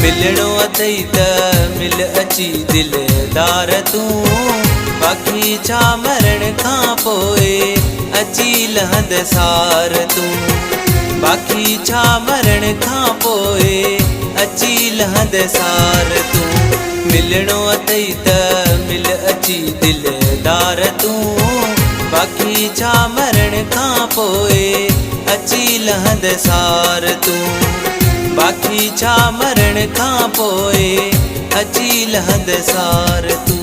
मिलणो अथई त मिल अची दिलदार तूं बाक़ी छा मरण खां पोइ अची लहंद सार तूं बाक़ी छा मरण खां पोइ अची लहंद सार तूं मिलणो अथई त मिल अची दिलदार तूं बाक़ी छा मरण खां पोइ अची लहंद सार तूं बाक़ी छा मरण खां पोइ अची लहंद सार तूं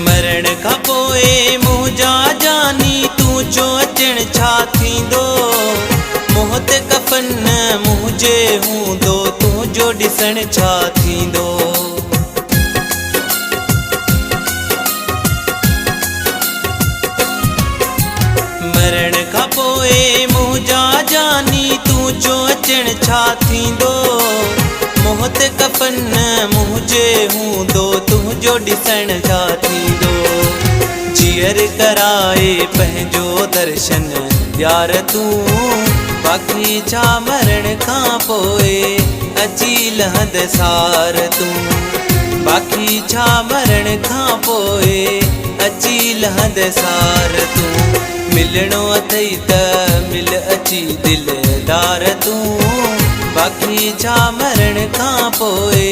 मरण खां पोइ मुंहिंजा जानी तूं चो अचण छा थींदो मुंहं ते कफन मुंहिंजे हूंदो तुंहिंजो ॾिसण छा थींदो मरण खां पोइ मुंहिंजा जानी तूं चो अचण छा थींदो मुंहं ते कफन मुंहिंजे हूंदो तुंहिंजो ॾिसण छा थींदो जीअर कराए पंहिंजो दर्शन यार तूं बाक़ी छा मरण खां पोइ अची लहंद सार तूं बाक़ी छा मरण खां पोइ अची लहंद सार तूं मिलणो अथई त मिल अची दिलदार तूं बाक़ी छा मरण खां पोइ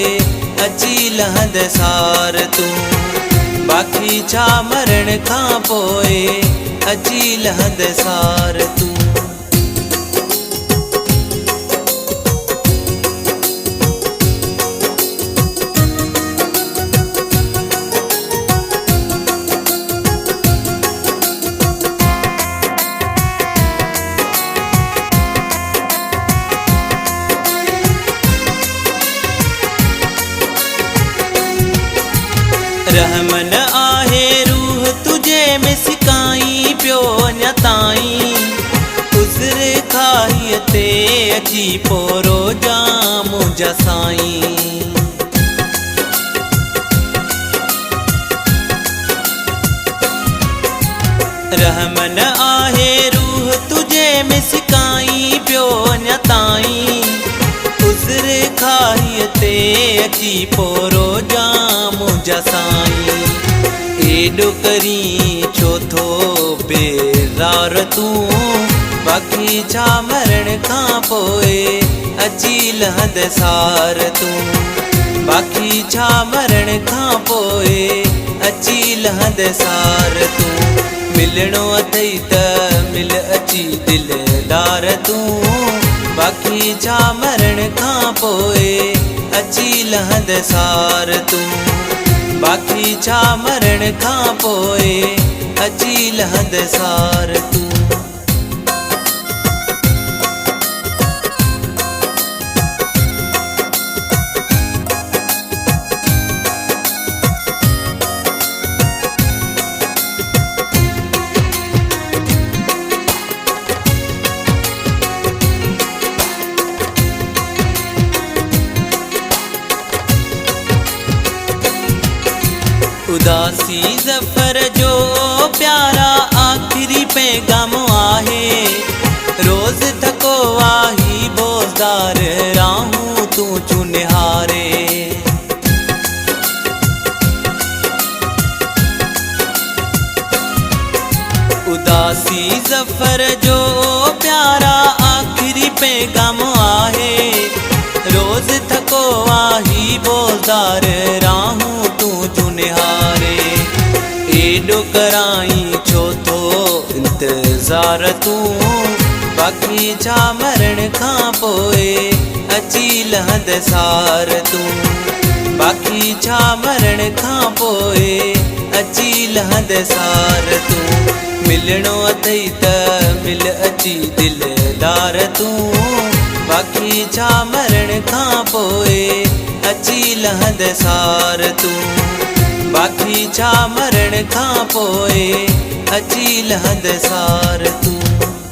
अची लहंद सार तूं बाक़ी छा मरण खां पोइ अची लहंद सार तूं रहमन आहे रूह तुझे में सिकाई पियो अञा ताईं उज़र खाईअ ते अची पोरो जाम मुंहिंजा साईं रहमन आहे रूह तुझे में सिकाई पियो अञा ताईं उज़र खाईअ ते अची पोरो जाम मुंहिंजा साईं एॾो करी छो थो बेज़ार तूं बाक़ी छा मरण खां पोइ अची लहंद सार तूं बाक़ी छा मरण खां पोइ अची लहंद सार तूं मिलणो अथई त मिल अची दिलदार तूं बाक़ी छा मरण खां पोइ अची लहंद सार तूं बाक़ी छा मरण खां पोइ अची लहंद सार तूं उदासी ज़फ़र जो प्यारा आख़िरी पैगाम आहे रोज़ थको आही बोज़दार राहूं तूं चूं निहारे उदासी ज़फ़र जो प्यारा आख़िरी पैगाम आहे रोज़ थको आही बोज़दार राहूं तूं चूं निहारे एॾो कराई छो थो इंतज़ार तूं बाक़ी छा मरण खां पोइ अची लहंद सार तूं बाक़ी छा मरण खां पोइ अची लहंद सार तूं मिलणो अथई त मिल अची दिलदार तूं बाक़ी छा मरण खां पोइ अची लहंद सार तूं बाक़ी छा मरण खां पोइ अची लहंद सार तूं।